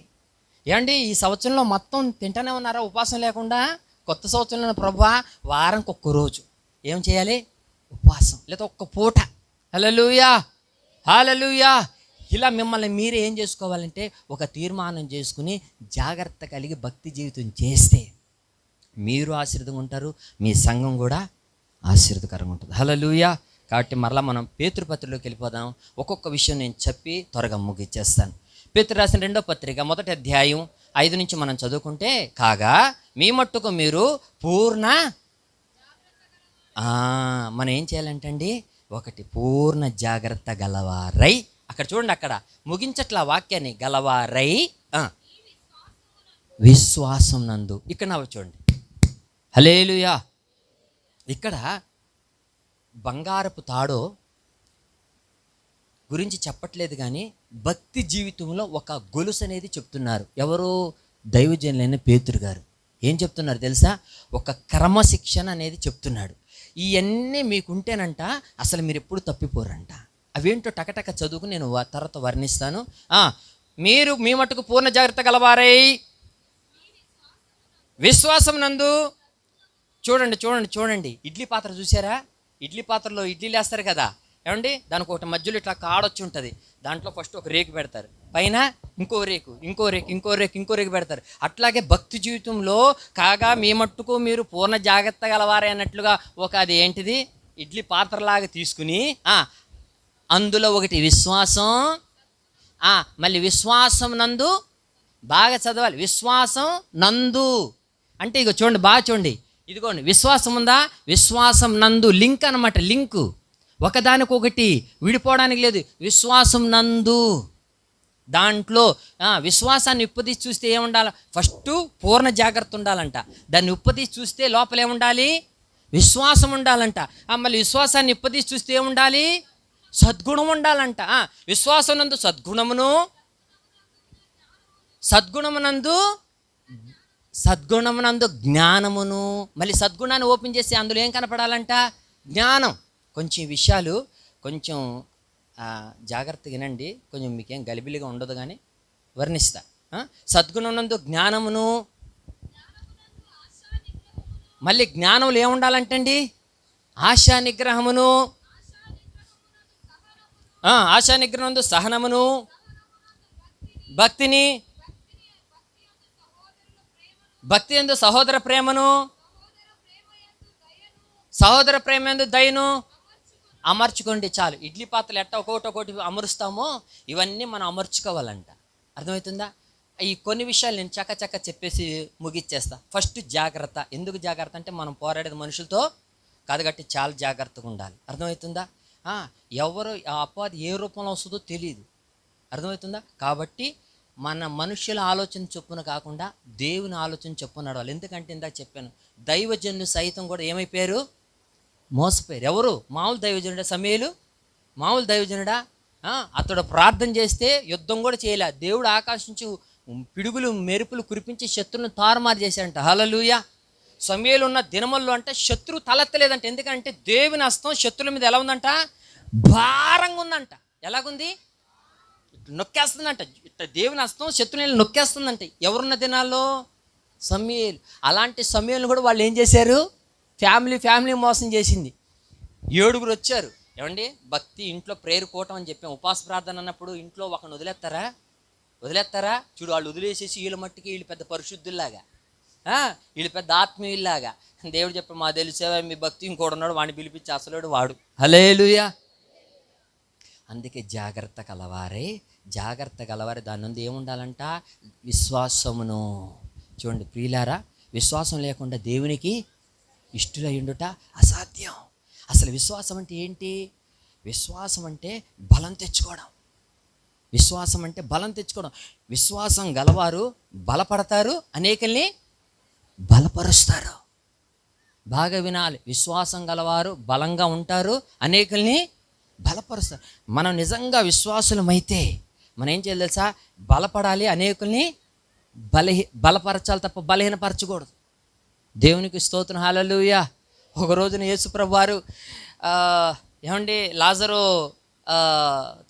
[SPEAKER 1] ఏమండి ఈ సంవత్సరంలో మొత్తం తింటానే ఉన్నారా ఉపవాసం లేకుండా? కొత్త సంవత్సరంలో ప్రభువా వారానికి ఒక్క రోజు ఏం చేయాలి? ఉపవాసం, లేదా ఒక్క పూట. హల్లెలూయా, హల్లెలూయా. ఇలా మిమ్మల్ని మీరే ఏం చేసుకోవాలంటే ఒక తీర్మానం చేసుకుని జాగ్రత్త కలిగి భక్తి జీవితం చేస్తే మీరు ఆశీర్వాదంగా ఉంటారు, మీ సంఘం కూడా ఆశీర్వాదకరంగా ఉంటుంది. హల్లెలూయా. కాబట్టి మరలా మనం పేతురుపత్రికలోకి వెళ్ళిపోదాం. ఒక్కొక్క విషయం నేను చెప్పి త్వరగా ముగిచ్చేస్తాను. పేతురు రాసిన 2వ పత్రిక 1వ అధ్యాయం 5 నుంచి మనం చదువుకుంటే, కాగా మీ మట్టుకు మీరు పూర్ణ మనం ఏం చేయాలంటండి? ఒకటి, పూర్ణ జాగ్రత్త గలవారై. అక్కడ చూడండి, అక్కడ ముగించట్ల వాక్యాన్ని, గలవారై విశ్వాసం నందు. ఇక్కడ నా చూడండి, హల్లెలూయా. ఇక్కడ బంగారపు తాడో గురించి చెప్పట్లేదు, కానీ భక్తి జీవితంలో ఒక గొలుసు అనేది చెప్తున్నారు. ఎవరు? దైవజనులైన పేతురు గారు. ఏం చెప్తున్నారు తెలుసా? ఒక క్రమశిక్షణ అనేది చెప్తున్నాడు. ఇవన్నీ మీకుంటేనంట అసలు మీరు ఎప్పుడు తప్పిపోరంట. అవేంటో టకటక చదువుకు నేను తర్వాత వర్ణిస్తాను. మీరు మీ మట్టుకు పూర్ణ జాగ్రత్త గలవారై విశ్వాసం నందు. చూడండి చూడండి చూడండి, ఇడ్లీ పాత్ర చూసారా? ఇడ్లీ పాత్రలో ఇడ్లీలు వేస్తారు కదా, ఏమండి? దానికి ఒకటి మధ్యలో ఇట్లా కాడొచ్చి ఉంటుంది. దాంట్లో ఫస్ట్ ఒక రేకు పెడతారు, పైన ఇంకో రేకు, ఇంకో రేకు, ఇంకో రేకు, ఇంకో రేకు పెడతారు. అట్లాగే భక్తి జీవితంలో కాగా మీ మట్టుకు మీరు పూర్ణ జాగ్రత్త గలవారే అన్నట్లుగా ఒక అది ఏంటిది ఇడ్లీ పాత్రలాగా తీసుకుని అందులో ఒకటి విశ్వాసం, మళ్ళీ విశ్వాసం నందు. బాగా చదవాలి, విశ్వాసం నందు అంటే ఇగో చూడండి, బాగా చూడండి, ఇదిగోండి విశ్వాసం ఉందా? విశ్వాసం నందు లింక్ అనమాట, లింకు. ఒకదానికొకటి విడిపోవడానికి లేదు. విశ్వాసం నందు దాంట్లో విశ్వాసాన్ని ఉప్పదీసి చూస్తే ఏముండాలి? ఫస్ట్ పూర్ణ జాగ్రత్త ఉండాలంట. దాన్ని ఉప్పదీసి చూస్తే లోపల ఏముండాలి? విశ్వాసం ఉండాలంట. మళ్ళీ విశ్వాసాన్ని ఉప్పదీసి చూస్తే ఏముండాలి? సద్గుణం ఉండాలంట. విశ్వాసం నందు సద్గుణమును, సద్గుణమునందు జ్ఞానమును. మళ్ళీ సద్గుణాన్ని ఓపెన్ చేసి అందులో ఏం కనపడాలంట? జ్ఞానం. కొంచెం విషయాలు కొంచెం జాగ్రత్తగా వినండి, కొంచెం మీకేం గలిబిలిగా ఉండదు, కానీ వర్ణిస్తా. సద్గుణమునందు జ్ఞానమును. మళ్ళీ జ్ఞానంలో ఏముండాలంటండి? ఆశా నిగ్రహమును. ఆశా నిగ్రహమునందు సహనమును, భక్తిని, భక్తి యందు సహోదర ప్రేమను, సహోదర ప్రేమ యందు దయను అమర్చుకోండి. చాలు. ఇడ్లీ పాత్రలు ఎట్ట ఒక్కొక్కటి అమరుస్తామో ఇవన్నీ మనం అమర్చుకోవాలంట. అర్థమవుతుందా? ఈ కొన్ని విషయాలు నేను చక్క చెప్పేసి ముగిచ్చేస్తా. ఫస్ట్ జాగ్రత్త. ఎందుకు జాగ్రత్త అంటే మనం పోరాడేది మనుషులతో కాదు కాబట్టి చాలా జాగ్రత్తగా ఉండాలి. అర్థమవుతుందా? ఎవరు అపవాది ఏ రూపంలో వస్తుందో తెలియదు. అర్థమవుతుందా? కాబట్టి మన మనుష్యుల ఆలోచన చొప్పున కాకుండా దేవుని ఆలోచన చొప్పున నడవాలి. ఎందుకంటే ఇందాక చెప్పాను, దైవజనులు సైతం కూడా ఏమైపోయారు? మోసపోయారు. ఎవరు? మామూలు దైవజనుడా? సమూయేలు మామూలు దైవజనుడా? అతడు ప్రార్థన చేస్తే యుద్ధం కూడా చేయలే. దేవుడు ఆకాశం నుంచి పిడుగులు మెరుపులు కురిపించి శత్రువులను తారుమారు చేశాడంట. హల్లెలూయా. సమూయేలు ఉన్న దినముల్లో అంటే శత్రువు తలెత్తలేదంట. ఎందుకంటే దేవుని హస్తం శత్రువుల మీద ఎలా ఉందంట? భారంగా ఉందంట. ఎలాగుంది? నొక్కేస్తుందంట. ఇట్లా దేవుని హస్తం శత్రువులను నొక్కేస్తుందంట. ఎవరున్న దినాల్లో? సమూయేలు. అలాంటి సమూయేలును కూడా వాళ్ళు ఏం చేశారు? ఫ్యామిలీ మోసం చేసింది. 7 వచ్చారు. ఏమండి? భక్తి ఇంట్లో ప్రేయర్ కూటం అని చెప్పాం. ఉపవాస ప్రార్థన అన్నప్పుడు ఇంట్లో ఒకరిని వదిలేస్తారా? చూడు, వాళ్ళు వదిలేసేసి వీళ్ళ మట్టికి వీళ్ళు పెద్ద పరిశుద్ధుల్లాగా, వీళ్ళు పెద్ద ఆత్మీయుల్లాగా. దేవుడు చెప్పాడు, మా తెలిసేవా మీ భక్తి ఇంకోడు ఉన్నాడు, వాడిని పిలిపించి అసలుడు వాడు. హల్లెలూయా. అందుకే జాగ్రత్త కలవారే దాని నుండి ఏముండాలంట? విశ్వాసమును. చూడండి ప్రియులారా, విశ్వాసం లేకుండా దేవునికి ఇష్టులయ్యుండుట అసాధ్యం. అసలు విశ్వాసం అంటే ఏంటి? విశ్వాసం అంటే బలం తెచ్చుకోవడం. విశ్వాసం గలవారు బలపడతారు, అనేకుల్ని బలపరుస్తారు. బాగా వినాలి. విశ్వాసం గలవారు బలంగా ఉంటారు, అనేకుల్ని బలపరుస్తారు. మనం నిజంగా విశ్వాసులమైతే మనం ఏం చేయాలి తెలుసా? బలపడాలి, అనేకుల్ని బలపరచాలి తప్ప బలహీనపరచకూడదు. దేవునికి స్తోత్రం. హల్లెలూయా. ఒక రోజున యేసుప్రభు వారు ఏమండి లాజరు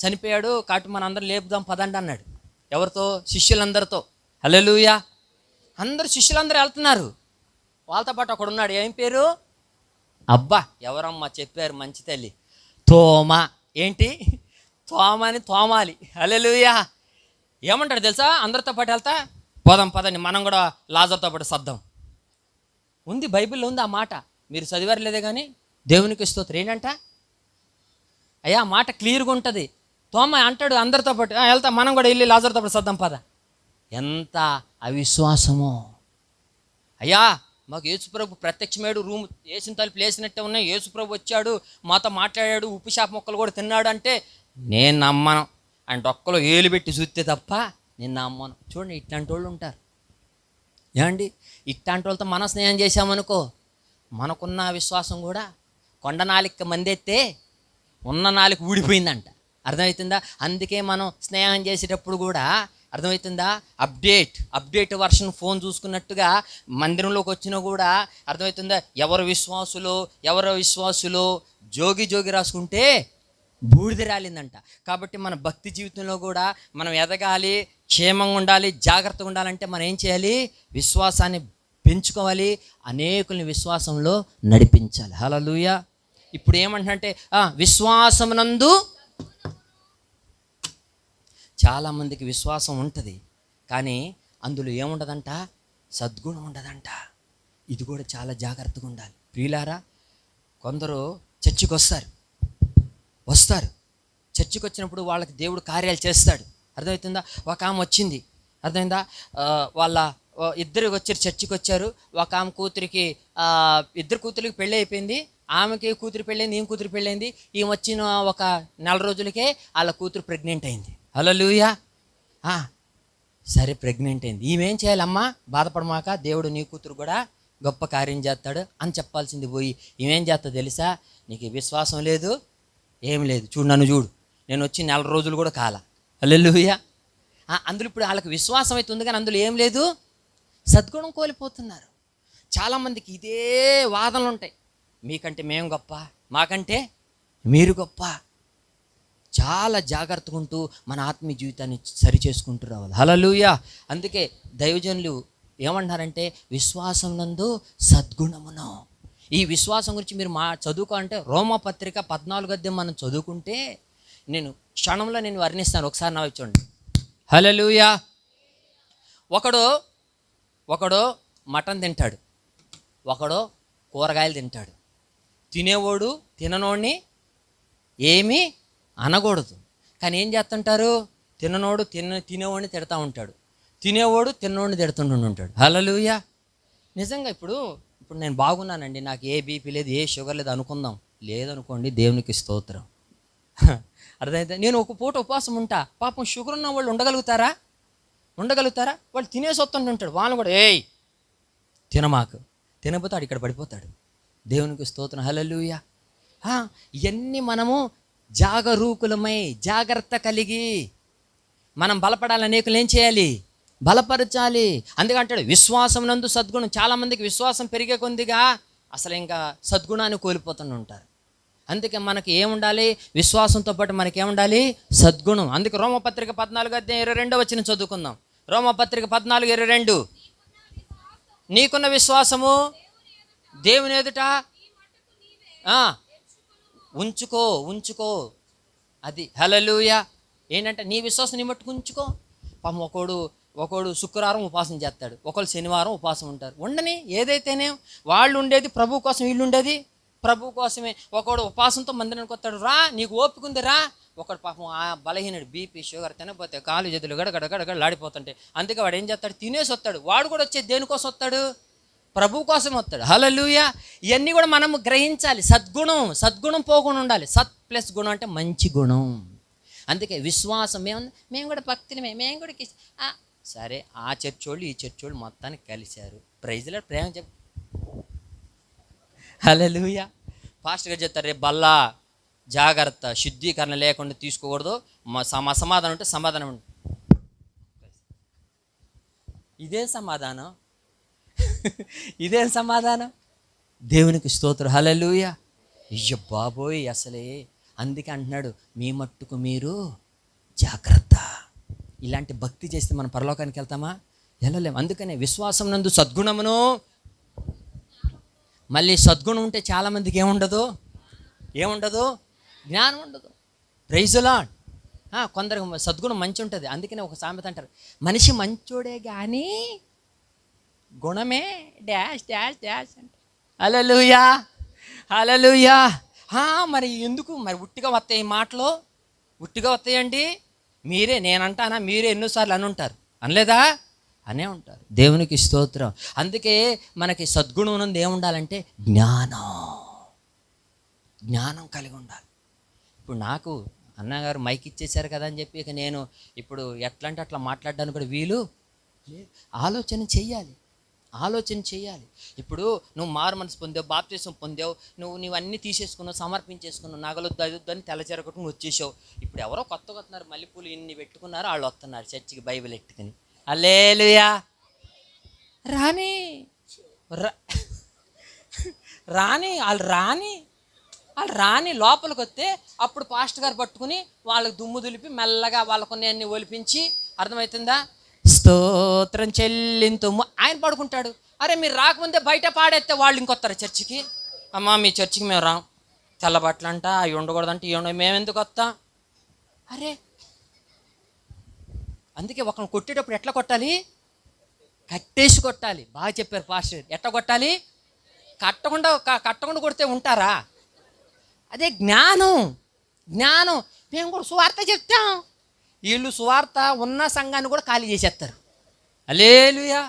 [SPEAKER 1] చనిపోయాడు కాబట్టి మనం అందరం లేపుదాం పదండి అన్నాడు. ఎవరితో? శిష్యులందరితో. హల్లెలూయా. శిష్యులందరూ వెళ్తున్నారు. వాళ్ళతో పాటు ఒకడు ఉన్నాడు, ఏం పేరు? అబ్బా ఎవరమ్మా చెప్పారు, మంచి తల్లి, తోమ. ఏంటి? తోమని తోమాలి. హల్లెలూయా. ఏమంటాడు తెలుసా? అందరితో పాటు వెళ్తా, పోదాం పదండి మనం కూడా లాజర్తో పాటు సర్దాం. ఉంది, బైబిల్లో ఉంది ఆ మాట. మీరు చదివారు లేదే కానీ దేవునికి స్తోత్రం. ఏంటంట అయ్యా, ఆ మాట క్లియర్గా ఉంటుంది. తోమ అంటాడు అందరితో పాటు వెళ్తా, మనం కూడా వెళ్ళి లాజర్తో పాటు సర్దాం పద. ఎంత అవిశ్వాసమో అయ్యా. మాకు యేసుప్రభు ప్రత్యక్షమేడు, రూమ్ వేసిన తలుపులు వేసినట్టే ఉన్నాయి, యేసుప్రభు వచ్చాడు మాతో మాట్లాడాడు, ఉప్పు చేప మొక్కలు కూడా తిన్నాడు అంటే నేను నమ్మను. ఆయన డొక్కలో ఏలు పెట్టి చూస్తే తప్ప నేను నమ్మను. చూడండి, ఇట్లాంటి వాళ్ళు ఉంటారు. ఏమండి, ఇట్లాంటి వాళ్ళతో మనం స్నేహం చేశామనుకో, మనకున్న విశ్వాసం కూడా కొండ నాలిక మందెత్తే ఉన్న నాలిక ఊడిపోయిందంట. అర్థమవుతుందా? అందుకే మనం స్నేహం చేసేటప్పుడు కూడా అర్థమవుతుందా, అప్డేట్ వర్షన్ ఫోన్ చూసుకున్నట్టుగా మందిరంలోకి వచ్చినా కూడా అర్థమవుతుందా, ఎవరు విశ్వాసులు జోగి రాసుకుంటే బూడిద రాలిందంట. కాబట్టి మన భక్తి జీవితంలో కూడా మనం ఎదగాలి, క్షేమంగా ఉండాలి, జాగ్రత్తగా ఉండాలంటే మనం ఏం చేయాలి? విశ్వాసాన్ని పెంచుకోవాలి, అనేకుల్ని విశ్వాసంలో నడిపించాలి. హల్లెలూయా. ఇప్పుడు ఏమంటున్నంటే విశ్వాసమునందు, చాలామందికి విశ్వాసం ఉంటుంది కానీ అందులో ఏముండదంట? సద్గుణం ఉండదంట. ఇది కూడా చాలా జాగ్రత్తగా ఉండాలి ప్రియులారా. కొందరు చర్చికి వస్తారు, చర్చికి వచ్చినప్పుడు వాళ్ళకి దేవుడు కార్యాలు చేస్తాడు. అర్థమవుతుందా? ఒక ఆమె వచ్చింది, అర్థమైందా, వాళ్ళ ఇద్దరు వచ్చారు, చర్చికి వచ్చారు. ఒక ఆమె కూతురికి, ఇద్దరు కూతురికి పెళ్ళి అయిపోయింది. ఆమెకి కూతురు పెళ్ళైంది, ఈమె కూతురు పెళ్ళైంది. ఈమె వచ్చిన ఒక 4 రోజులకే వాళ్ళ కూతురు ప్రెగ్నెంట్ అయింది. హల్లెలూయా. సరే, ప్రెగ్నెంట్ అయింది. ఈమెం చేయాలమ్మా? బాధపడమాక, దేవుడు నీ కూతురు కూడా గొప్ప కార్యం చేస్తాడు అని చెప్పాల్సింది పోయి ఈమెం చేస్తా తెలుసా? నీకు విశ్వాసం లేదు, ఏం లేదు, చూడు నన్ను చూడు, నేను వచ్చి 4 రోజులు కూడా కాల. హల్లెలూయా. అందులో ఇప్పుడు వాళ్ళకి విశ్వాసం అయితే ఉంది కానీ అందులో ఏం లేదు, సద్గుణం కోల్పోతున్నారు. చాలామందికి ఇదే వాదనలు ఉంటాయి, మీకంటే మేము గొప్ప, మాకంటే మీరు గొప్ప. చాలా జాగ్రత్తగా ఉంటూ మన ఆత్మీయ జీవితాన్ని సరి చేసుకుంటూ రావాలి. హల్లెలూయా. అందుకే దైవజనులు ఏమంటారంటే విశ్వాసం నందు సద్గుణమును. ఈ విశ్వాసం గురించి మీరు చదువుకోవాలంటే రోమపత్రిక 14వ అధ్యాయం మనం చదువుకుంటే నేను క్షణంలో వర్ణిస్తాను. ఒకసారి నా చూడండి. హల్లెలూయా. ఒకడు మటన్ తింటాడు, ఒకడు కూరగాయలు తింటాడు. తినేవాడు తిననోడిని ఏమీ అనకూడదు, కానీ ఏం చేస్తుంటారు? తిననోడు తినేవాడిని తిడతా ఉంటాడు, తినేవాడు తిన్నోడిని తిడుతుంటూ ఉంటాడు. హల్లెలూయా. నిజంగా ఇప్పుడు నేను బాగున్నానండి, నాకు ఏ బీపీ లేదు, ఏ షుగర్ లేదు అనుకుందాం. లేదనుకోండి, దేవునికి స్తోత్రం. అర్థమైతే నేను ఒక పూట ఉపవాసం ఉంటా, పాపం షుగర్ ఉన్న వాళ్ళు ఉండగలుగుతారా? వాళ్ళు తినేసి వస్తుంటుంటాడు, వాళ్ళు కూడా ఏయ్ తినమాకు, తినపోతాడు, ఇక్కడ పడిపోతాడు. దేవునికి స్తోత్రం. హల్లెలూయా. ఇవన్నీ మనము జాగరూకులమై జాగ్రత్త కలిగి మనం బలపడాలి, అనేకులు ఏం చేయాలి? బలపరచాలి. అందుకంటాడు విశ్వాసం నందు సద్గుణం. చాలామందికి విశ్వాసం పెరిగే కొద్దిగా అసలు ఇంకా సద్గుణాన్ని కోల్పోతూ ఉంటారు. అందుకే మనకి ఏముండాలి? విశ్వాసంతో పాటు మనకి ఏముండాలి? సద్గుణం. అందుకే రోమపత్రిక 14:22 చదువుకుందాం. రోమపత్రిక 14:22. నీకున్న విశ్వాసము దేవుని ఎదుట ఉంచుకో. అది హల్లెలూయా. ఏంటంటే నీ విశ్వాసం నీ మట్టుకు ఉంచుకో. పాపం ఒకడు శుక్రవారం ఉపాసన చేస్తాడు, ఒకళ్ళు శనివారం ఉపాసం ఉంటారు. ఉండని, ఏదైతేనే వాళ్ళు ఉండేది ప్రభు కోసం, వీళ్ళు ఉండేది ప్రభు కోసమే. ఒకడు ఉపాసంతో మందిరానికి వస్తాడు, రా నీకు ఓపిక ఉంది రా. ఒకడు పాపం బలహీనుడు, బీపీ షుగర్ తినకపోతే కాలు చేతులు గడగడలాడిపోతుంటే అందుకే వాడు ఏం చేస్తాడు? తినేసి వస్తాడు. వాడు కూడా వచ్చేది దేనికోసం వస్తాడు? ప్రభు కోసం వస్తాడు. హల్లెలూయా. ఇవన్నీ కూడా మనం గ్రహించాలి. సద్గుణం పోకుండా ఉండాలి. సత్ ప్లస్ గుణం అంటే మంచి గుణం. అందుకే విశ్వాసం మేము కూడా భక్తులమే, మేము కూడా సరే. ఆ చర్చోళ్ళు ఈ చర్చోళ్ళు మొత్తానికి కలిశారు, ప్రైజ్లో ప్రేమ చెప్పు. హల్లెలూయా. ఫాస్ట్గా చెప్తారు, రేపు బల్లా జాగ్రత్త, శుద్ధీకరణ లేకుండా తీసుకోకూడదు, సమాధానం ఉంటే సమాధానం ఉంటే ఇదేం సమాధానం? దేవునికి స్తోత్రం. హల్లెలూయా. అయ్యో బాబోయ్, అసలే అందుకే అంటున్నాడు మీ మట్టుకు మీరు జాగ్రత్త. ఇలాంటి భక్తి చేస్తే మనం పరలోకానికి వెళ్తామా? వెళ్ళలేము. అందుకనే విశ్వాసం నందు సద్గుణమును మళ్ళీ సద్గుణం ఉంటే చాలామందికి ఏముండదు జ్ఞానం ఉండదు. Praise Lord. కొందరికి సద్గుణం మంచి ఉంటుంది. అందుకనే ఒక సామెత అంటారు, మనిషి మంచోడే కానీ గుణమే డాష్ డాష్ డాష్ అంటే. హల్లెలూయా హల్లెలూయా. మరి ఎందుకు మరి ఉట్టిగా వస్తాయి ఈ మాటలు? ఉట్టిగా వస్తాయండి? నేనంటానా, మీరే ఎన్నోసార్లు అని ఉంటారు, అనలేదా? అనే ఉంటారు. దేవునికి స్తోత్రం. అందుకే మనకి సద్గుణం ఉన్నది ఏముండాలంటే జ్ఞానం కలిగి ఉండాలి. ఇప్పుడు నాకు అన్నగారు మైక్ ఇచ్చేశారు కదా అని చెప్పి ఇక నేను ఇప్పుడు ఎట్లా అంటే అట్లా మాట్లాడడానికి కూడా వీలు లేదు. ఆలోచన చెయ్యాలి. ఇప్పుడు నువ్వు మారు మనసు పొందావు, బాప్తిసం పొందావు, నువ్వు అన్నీ తీసేసుకున్నావు, సమర్పించేసుకున్నావు, నగలొద్దు అదొద్దు అని తెల్లచెరగొట్టుకుని వచ్చేసావు. ఇప్పుడు ఎవరో కొత్తగా వస్తున్నారు, మల్లెపూలు ఇన్ని పెట్టుకున్నారు, వాళ్ళు వస్తున్నారు చర్చికి బైబిల్ ఎట్టుకుని. హల్లెలూయా. వాళ్ళు రాని లోపలికి వస్తే అప్పుడు పాస్టర్ గారు పట్టుకుని వాళ్ళకి దుమ్ము దులిపి మెల్లగా వాళ్ళకున్న అన్ని ఒలిపించి, అర్థమవుతుందా, స్తోత్రం చెల్లింతుము ఆయన పడుకుంటాడు. అరే మీరు రాకముందే బయట పాడేస్తే వాళ్ళు ఇంకొస్తారు చర్చికి. అమ్మా మీ చర్చికి మేము రాం, తెల్లబట్టలు అంట అవి ఉండకూడదంటే మేము ఎందుకు వస్తాం? అరే అందుకే ఒకరిని కొట్టేటప్పుడు ఎట్లా కొట్టాలి? కట్టేసి కొట్టాలి. బాగా చెప్పారు పాస్టర్. ఎట్లా కొట్టాలి? కట్టకుండా కొడితే ఉంటారా? అదే జ్ఞానం. మేము కూడా సువార్త చెప్తాం, వీళ్ళు సువార్త ఉన్న సంఘాన్ని కూడా ఖాళీ చేసేస్తారు. హల్లెలూయా.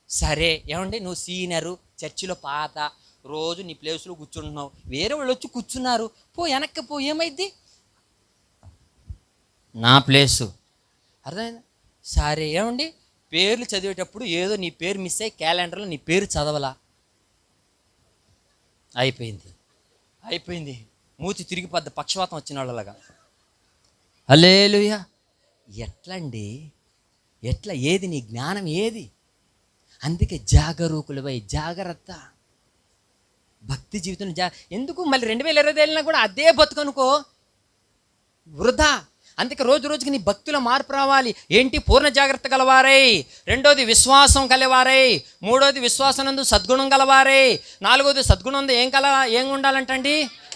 [SPEAKER 1] సరే ఏమండి, నువ్వు సీనియరు, చర్చిలో పాత, రోజు నీ ప్లేస్లో కూర్చుంటున్నావు, వేరే వాళ్ళు వచ్చి కూర్చున్నారు, వెనక్కి ఏమైద్ది? నా ప్లేసు అర్థమైందా? సరే ఏమండి, పేర్లు చదివేటప్పుడు ఏదో నీ పేరు మిస్ అయ్యి క్యాలెండర్లో నీ పేరు చదవలా, అయిపోయింది, మూతి తిరిగిపోద్ది పక్షవాతం వచ్చిన వాళ్ళలాగా. హల్లెలూయా. ఎట్లా ఏది నీ జ్ఞానం ఏది? అందుకే జాగరూకులపై జాగ్రత్త. భక్తి జీవితం ఎందుకు మళ్ళీ 2020 వెళ్ళినా కూడా అదే బతుకనుకో వృధా. అందుకే రోజు రోజుకి నీ భక్తుల మార్పు రావాలి. ఏంటి? పూర్ణ జాగ్రత్త గలవారై, రెండోది విశ్వాసం కలవారై, మూడోది విశ్వాసనందు సద్గుణం గలవారై, నాలుగోది సద్గుణం ఏం ఉండాలంటండి?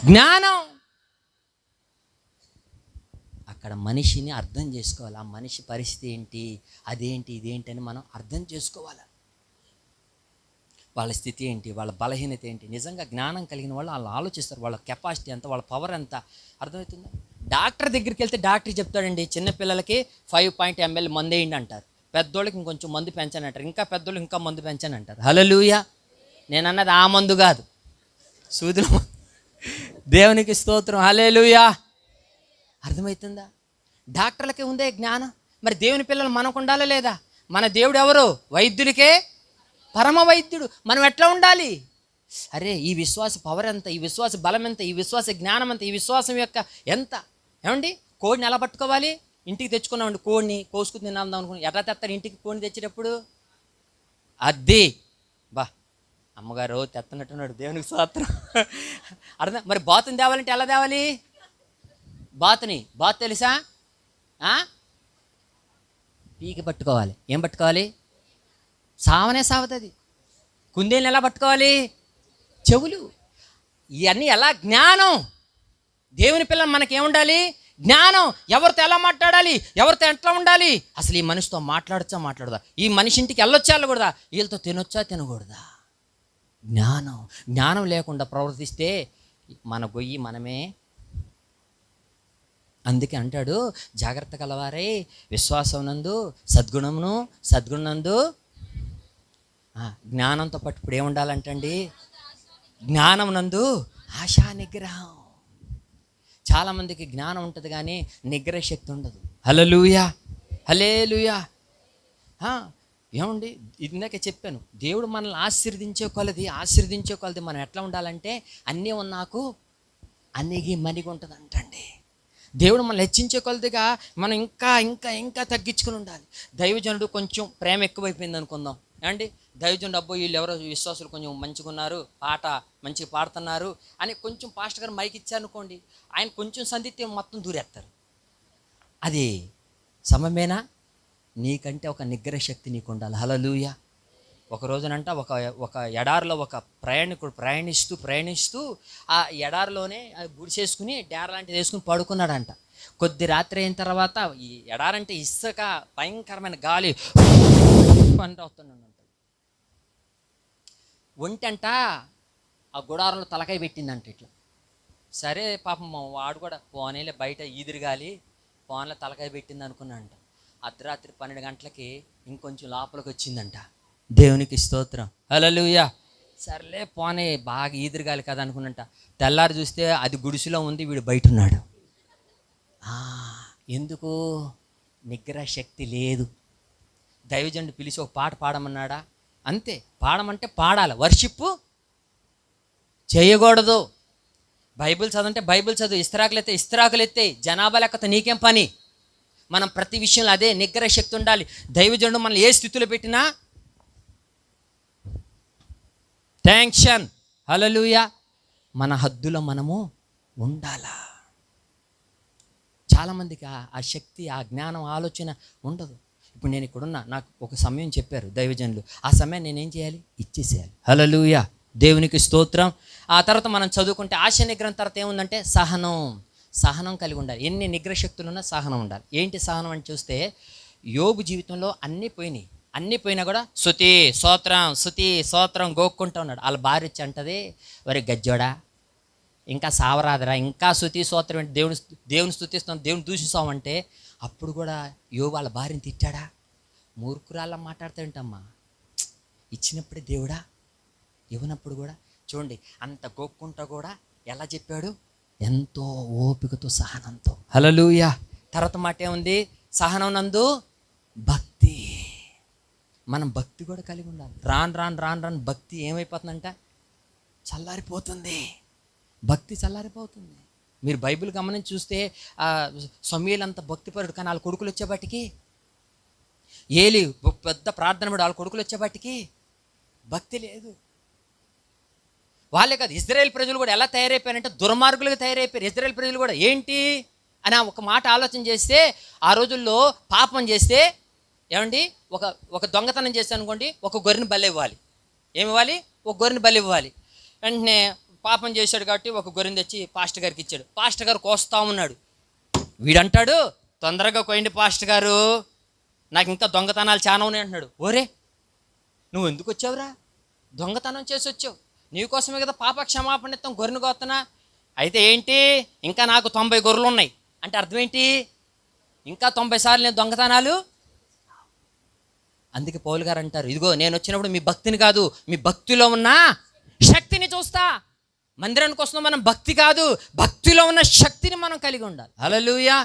[SPEAKER 1] జ్ఞానం. అక్కడ మనిషిని అర్థం చేసుకోవాలి. ఆ మనిషి పరిస్థితి ఏంటి, అదేంటి, ఇదేంటి అని మనం అర్థం చేసుకోవాలి. వాళ్ళ స్థితి ఏంటి, వాళ్ళ బలహీనత ఏంటి. నిజంగా జ్ఞానం కలిగిన వాళ్ళు ఆలోచిస్తారు, వాళ్ళ కెపాసిటీ ఎంత, వాళ్ళ పవర్ ఎంత. అర్థమవుతుందా? డాక్టర్ దగ్గరికి వెళ్తే డాక్టర్ చెప్తాడండి, చిన్నపిల్లలకి 5 ml మందు వేయండి అంటారు, పెద్దోళ్ళకి ఇంకొంచెం మందు పెంచని అంటారు, ఇంకా పెద్దోళ్ళు ఇంకా మందు పెంచని అంటారు. హల్లెలూయా. నేను అన్నది ఆ మందు కాదు, సూదులు. దేవునికి స్తోత్రం. హల్లెలూయా. అర్థమవుతుందా? డాక్టర్లకే ఉందే జ్ఞానం, మరి దేవుని పిల్లలు మనకు ఉండాలా లేదా? మన దేవుడు ఎవరు? వైద్యులకే పరమ వైద్యుడు. మనం ఎట్లా ఉండాలి? అరే ఈ విశ్వాస పవర్ ఎంత, ఈ విశ్వాస బలం ఎంత, ఈ విశ్వాస జ్ఞానం ఎంత, ఈ విశ్వాసం యొక్క ఎంత. ఏమండి, కోడిని ఎలా పట్టుకోవాలి? ఇంటికి తెచ్చుకున్నామండి, కోడిని కోసుకుని తిన్నాం అనుకుని ఎట్లా తెస్తారు? ఇంటికి కోడిని తెచ్చేటప్పుడు అద్దీ అమ్మగారు తెత్తనట్టున్నాడు. దేవునికి స్తోత్రం. అర్థం. మరి బాతుని తేవాలంటే ఎలా తేవాలి? బాతు తెలుసా? పీకి పట్టుకోవాలి. ఏం పట్టుకోవాలి? సావనే సావుతుంది. కుందేలు ఎలా పట్టుకోవాలి? చెవులు. ఇవన్నీ ఎలా? జ్ఞానం. దేవుని పిల్లలు మనకేముండాలి? జ్ఞానం. ఎవరితో ఎలా మాట్లాడాలి, ఎవరితో ఎట్లా ఉండాలి, అసలు ఈ మనిషితో మాట్లాడదా, ఈ మనిషి ఇంటికి వెళ్ళొచ్చా వెళ్ళకూడదా, వీళ్ళతో తినొచ్చా తినకూడదా. జ్ఞానం లేకుండా ప్రవర్తిస్తే మన గొయ్యి మనమే. అందుకే అంటాడు, జాగ్రత్త కలవారై విశ్వాసం నందు సద్గుణందు జ్ఞానంతో పాటు ఇప్పుడు ఏముండాలంటండి? జ్ఞానం నందు ఆశా నిగ్రహం. చాలామందికి జ్ఞానం ఉంటుంది కానీ నిగ్రహ శక్తి ఉండదు. హల్లెలూయా. ఏమండి, ఇందాకే చెప్పాను, దేవుడు మనల్ని ఆశీర్వదించే కొలది మనం ఎట్లా ఉండాలంటే అన్నీ ఉన్నాకు అన్నిగి మనిగి ఉంటుంది అంటండి. దేవుడు మనల్ని హెచ్చించే కొలదిగా మనం ఇంకా ఇంకా ఇంకా తగ్గించుకుని ఉండాలి. దైవజనుడు కొంచెం ప్రేమ ఎక్కువైపోయింది అనుకుందాం. ఏమండి, దైవజనుడు అబ్బో వీళ్ళు ఎవరో విశ్వాసులు కొంచెం మంచిగా ఉన్నారు, పాట మంచిగా పాడుతున్నారు అని కొంచెం పాస్టర్ గారు మైక్ ఇచ్చారనుకోండి, ఆయన కొంచెం సందితే మొత్తం దూరేస్తారు. అది సమమేనా? నీకంటే ఒక నిగ్రహ శక్తి నీకు ఉండాలి. హల్లెలూయా. ఒక రోజునంట ఒక ఒక ఎడారిలో ఒక ప్రయాణికుడు ప్రయాణిస్తూ ఆ ఎడారిలోనే గుడిసేసుకుని డేర లాంటిది వేసుకుని పడుకున్నాడంట. కొద్ది రాత్రి అయిన తర్వాత ఈ ఎడారంటే ఇసుక, భయంకరమైన గాలి పంట వస్తున్నాడంట. ఒంటంట ఆ గుడారంలో తలకాయ పెట్టిందంట ఇట్లా. సరే పాపం వాడు కూడా పోనేలే బయట ఈదిరిగాలి పోన్లో తలకాయ పెట్టింది అనుకున్నాడంట. అర్ధరాత్రి 12 గంటలకి ఇంకొంచెం లోపలికి వచ్చిందంట. దేవునికి స్తోత్రం, హల్లెలూయా. సర్లే పోనే బాగా ఈదిరిగాలి కదా అనుకున్నంట. తెల్లారి చూస్తే అది గుడిసెలో ఉంది, వీడు బయట ఉన్నాడు. ఎందుకు? నిగ్రహ శక్తి లేదు. దైవజనుడు పిలిచి ఒక పాట పాడమన్నాడా? అంతే. పాడమంటే పాడాలి, వర్షిప్ చేయకూడదు. బైబిల్ చదువుంటే బైబిల్ చదువు, ఇస్తరాకులు ఎత్తే జనాభా లెక్కతో నీకేం పని? మనం ప్రతి విషయంలో అదే నిగ్రహ శక్తి ఉండాలి. దైవజనుడు మనల్ని ఏ స్థితిలో పెట్టినా టెన్షన్, హల్లెలూయా, మన హద్దులో మనము ఉండాలా. చాలామందికి ఆ శక్తి, ఆ జ్ఞానం, ఆలోచన ఉండదు. ఇప్పుడు నేను ఇక్కడున్నా, నాకు ఒక సమయం చెప్పారు దైవజనులు, ఆ సమయం నేనేం చేయాలి? ఇచ్చేసేయాలి. హల్లెలూయా, దేవునికి స్తోత్రం. ఆ తర్వాత మనం చదువుకుంటే ఆశ నిగ్రహం తర్వాత ఏముందంటే సహనం కలిగి ఉండాలి. ఎన్ని నిగ్రహ శక్తులు ఉన్నా సహనం ఉండాలి. ఏంటి సహనం అని చూస్తే యోబు జీవితంలో అన్నీ పోయినా కూడా స్తుతి స్తోత్రం గోక్కుంటూ ఉన్నాడు. వాళ్ళ భార్య వచ్చి అంటది, వరి గజ్జోడా ఇంకా సావరాదరా, ఇంకా స్తుతి స్తోత్రం ఏంటి, దేవుని స్తుతిస్తాం, దేవుని దూషిస్తామంటే. అప్పుడు కూడా యోబు వాళ్ళ భార్యని తిట్టాడా? మూర్ఖురాళ్ళ మాట్లాడుతాంటమ్మా. ఇచ్చినప్పుడే దేవుడా, ఇవ్వనప్పుడు కూడా. చూడండి, అంత గోక్కుంటా కూడా ఎలా చెప్పాడు? ఎంతో ఓపికతో, సహనంతో. హల్లెలూయా. తర్వాత మాట ఏముంది? సహనం నందు భక్తి. మనం భక్తి కూడా కలిగి ఉండాలి. రాను భక్తి ఏమైపోతుందంట? చల్లారిపోతుంది. భక్తి చల్లారిపోతుంది. మీరు బైబిల్ గమనించి చూస్తే సమూయేలు అంత భక్తిపరుడు, కానీ వాళ్ళ కొడుకులు వచ్చేపాటికి, ఏలి పెద్ద ప్రార్థన పడు, వాళ్ళ కొడుకులు వచ్చేపాటికి భక్తి లేదు. వాళ్ళే కాదు, ఇజ్రాయేల్ ప్రజలు కూడా ఎలా తయారైపోయారంటే దుర్మార్గులుగా తయారైపోయారు. ఇజ్రాయేల్ ప్రజలు కూడా ఏంటి అని ఒక మాట ఆలోచన చేస్తే, ఆ రోజుల్లో పాపం చేస్తే ఏమండి, ఒక దొంగతనం చేస్తే అనుకోండి, ఒక గొర్రెని బలి ఇవ్వాలి. ఏమి ఇవ్వాలి? ఒక గొర్రెని బలి ఇవ్వాలి. వెంటనే పాపం చేశాడు కాబట్టి ఒక గొర్రెని తెచ్చి పాస్టర్ గారికి ఇచ్చాడు. పాస్టర్ గారు కోస్తా ఉన్నాడు. వీడంటాడు, తొందరగా కోయండి పాస్టర్ గారు, నాకు ఇంకా దొంగతనాలు చాలా ఉన్నాయి అంటున్నాడు. ఓరే, నువ్వు ఎందుకు వచ్చావురా? దొంగతనం చేసి వచ్చావు, నీకోసమే కదా పాప క్షమాపణిత్తం గొర్రెను కోస్తున్నా. అయితే ఏంటి, ఇంకా నాకు 90 గొర్రెలు ఉన్నాయి అంటే అర్థం ఏంటి? ఇంకా 90 సార్లు నేను దొంగతనాలు. అందుకే పౌలు గారు అంటారు, ఇదిగో నేను వచ్చినప్పుడు మీ భక్తిని కాదు, మీ భక్తిలో ఉన్న శక్తిని చూస్తా. మందిరానికి వస్తున్నాం మనం భక్తి కాదు, భక్తిలో ఉన్న శక్తిని మనం కలిగి ఉండాలి. హల్లెలూయా.